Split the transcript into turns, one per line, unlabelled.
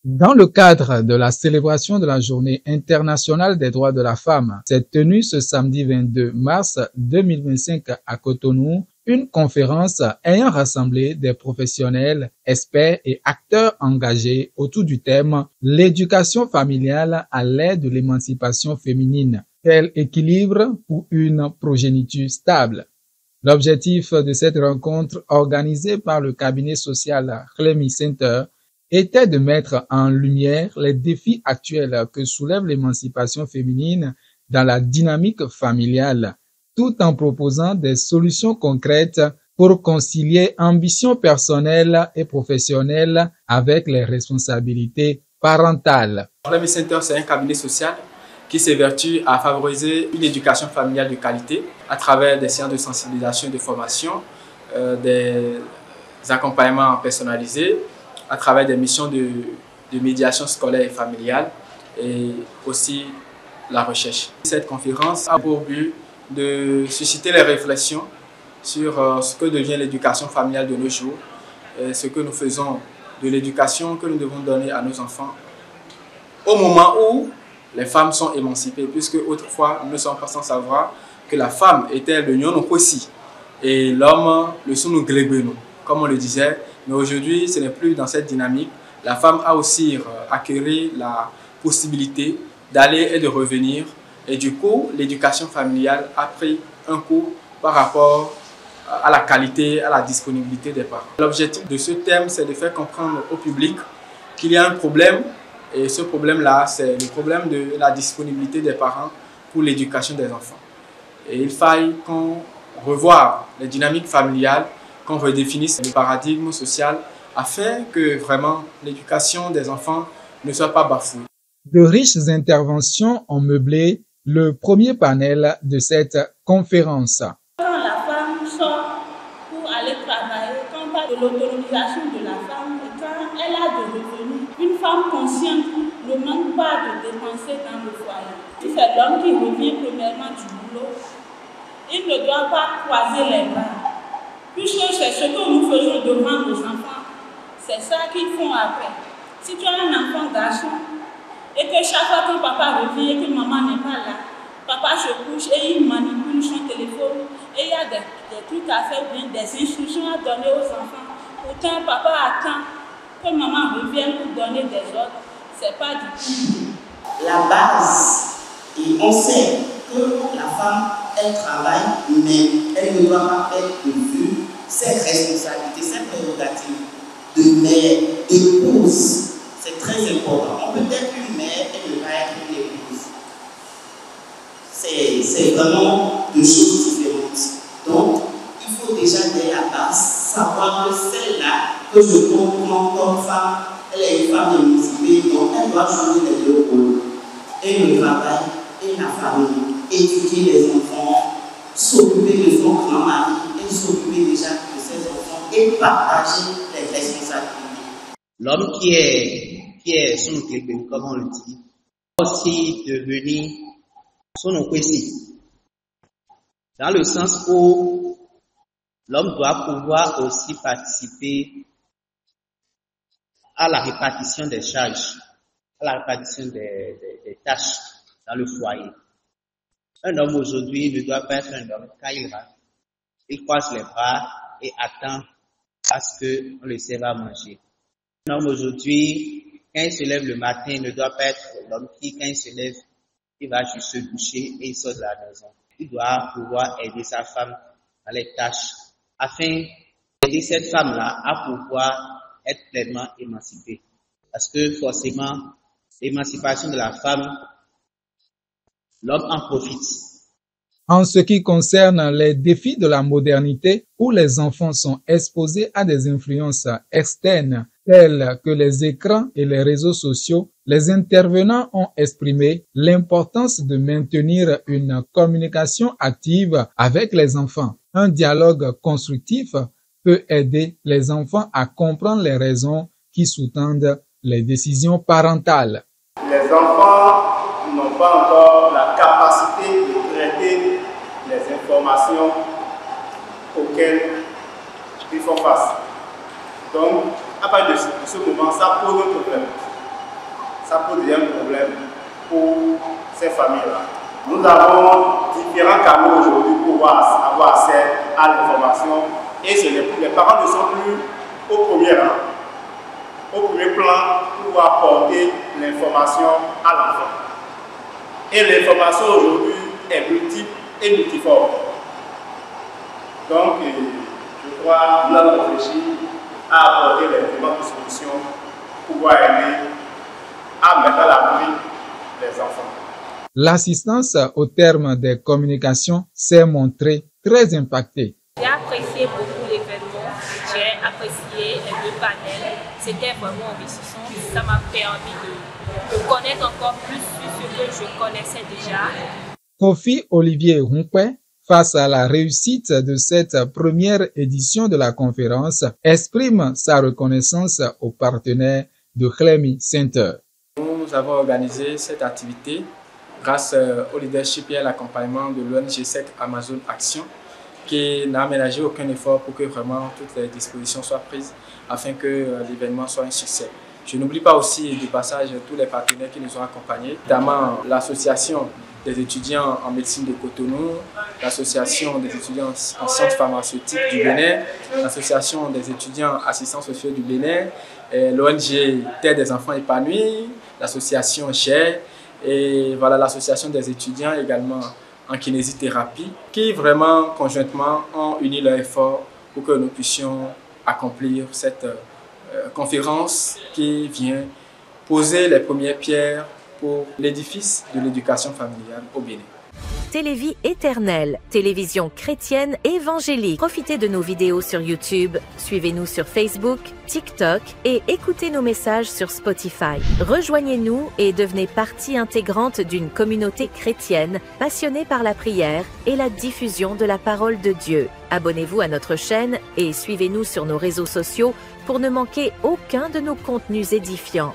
Dans le cadre de la célébration de la Journée internationale des droits de la femme, s'est tenue ce samedi 22 mars 2025 à Cotonou une conférence ayant rassemblé des professionnels, experts et acteurs engagés autour du thème « L'éducation familiale à l'ère de l'émancipation féminine. Quel équilibre pour une progéniture stable ?» L'objectif de cette rencontre organisée par le cabinet social Clemi Center était de mettre en lumière les défis actuels que soulève l'émancipation féminine dans la dynamique familiale, tout en proposant des solutions concrètes pour concilier ambition personnelle et professionnelle avec les responsabilités parentales.
Clemi Center, c'est un cabinet social qui s'évertue à favoriser une éducation familiale de qualité à travers des séances de sensibilisation et de formation, des accompagnements personnalisés, à travers des missions de médiation scolaire et familiale et aussi la recherche. Cette conférence a pour but de susciter les réflexions sur ce que devient l'éducation familiale de nos jours, ce que nous faisons de l'éducation que nous devons donner à nos enfants au moment où les femmes sont émancipées, puisque autrefois nous ne sommes pas sans savoir que la femme était le nyon aussi et l'homme le sous glébeno, comme on le disait. Mais aujourd'hui, ce n'est plus dans cette dynamique. La femme a aussi acquis la possibilité d'aller et de revenir. Et du coup, l'éducation familiale a pris un coup par rapport à la qualité, à la disponibilité des parents. L'objectif de ce thème, c'est de faire comprendre au public qu'il y a un problème. Et ce problème-là, c'est le problème de la disponibilité des parents pour l'éducation des enfants. Et il faille qu'on revoie les dynamiques familiales, qu'on redéfinisse le paradigme social afin que vraiment l'éducation des enfants ne soit pas bafouée.
De riches interventions ont meublé le premier panel de cette conférence.
Quand la femme sort pour aller travailler, quand on parle de l'autonomisation de la femme, quand elle a de revenus, une femme consciente ne manque pas de dépenser dans le foyer. Si c'est l'homme qui revient premièrement du boulot, il ne doit pas croiser les bras. Puisque c'est ce que nous faisons devant nos enfants, c'est ça qu'ils font après. Si tu as un enfant garçon et que chaque fois que papa revient et que maman n'est pas là, papa se couche et il manipule son téléphone et il y a des trucs à faire, bien des instructions à donner aux enfants. Pourtant, papa attend que maman revienne pour donner des ordres. C'est pas du tout.
La base, et on sait que la femme, elle travaille, mais elle ne doit pas perdre de vue ses responsabilités, ses prérogatives de mère, d'épouse. C'est très important. On peut être une mère et ne pas être une épouse. C'est vraiment deux choses différentes. Donc, il faut déjà dès la base savoir que celle-là que je comprends comme femme, elle est une femme émancipée, donc elle doit jouer les deux rôles. Et le travail, et la famille, éduquer les enfants, s'occuper de son grand-mari, et s'occuper déjà de ses enfants, et partager les responsabilités.
L'homme qui est son occupé, comme on le dit, aussi devenir son occupé. Dans le sens où l'homme doit pouvoir aussi participer à la répartition des charges, à la répartition des tâches dans le foyer. Un homme aujourd'hui ne doit pas être un homme quand il rentre. Il croise les bras et attend à ce qu'on le serve à manger. Un homme aujourd'hui, quand il se lève le matin, ne doit pas être l'homme qui, quand il se lève, il va juste se doucher et il sort de la maison. Il doit pouvoir aider sa femme dans les tâches afin d'aider cette femme-là à pouvoir être pleinement émancipée. Parce que forcément, l'émancipation de la femme, l'homme en profite.
En ce qui concerne les défis de la modernité, où les enfants sont exposés à des influences externes telles que les écrans et les réseaux sociaux, les intervenants ont exprimé l'importance de maintenir une communication active avec les enfants. Un dialogue constructif peut aider les enfants à comprendre les raisons qui sous-tendent les décisions parentales.
Les enfants n'ont pas encore la capacité de traiter les informations auxquelles ils font face. Donc, à partir de ce moment, ça pose un problème. ça pose un problème pour ces familles-là. Nous avons différents canaux aujourd'hui pour avoir accès à l'information et les parents ne sont plus au premier rang, au premier plan pour apporter l'information à l'enfant. Et l'information aujourd'hui est multiple et multiforme. Donc, je crois que nous avons réfléchi à apporter les éléments de solution pour pouvoir aider à mettre à l'abri les enfants.
L'assistance au terme des communications s'est montrée très impactée.
J'ai apprécié beaucoup l'événement, j'ai apprécié le panel, c'était vraiment enrichissant. Ça m'a permis de connaître encore plus sur ce que je connaissais déjà.
Kofi Olivier Rumpé, face à la réussite de cette première édition de la conférence, exprime sa reconnaissance aux partenaires de Chlemi Center.
Nous avons organisé cette activité grâce au leadership et à l'accompagnement de l'ONG SEC Amazon Action, qui n'a ménagé aucun effort pour que vraiment toutes les dispositions soient prises afin que l'événement soit un succès. Je n'oublie pas aussi du passage tous les partenaires qui nous ont accompagnés, notamment l'association des étudiants en médecine de Cotonou, l'association des étudiants en sciences pharmaceutiques du Bénin, l'association des étudiants assistants sociaux du Bénin, l'ONG Terre des enfants épanouis, l'association GER et voilà l'association des étudiants également en kinésithérapie qui vraiment conjointement ont uni leurs efforts pour que nous puissions accomplir cette conférence qui vient poser les premières pierres pour l'édifice de l'éducation familiale au Bénin.
Télévie éternelle, télévision chrétienne évangélique. Profitez de nos vidéos sur YouTube, suivez-nous sur Facebook, TikTok et écoutez nos messages sur Spotify. Rejoignez-nous et devenez partie intégrante d'une communauté chrétienne passionnée par la prière et la diffusion de la parole de Dieu. Abonnez-vous à notre chaîne et suivez-nous sur nos réseaux sociaux pour ne manquer aucun de nos contenus édifiants.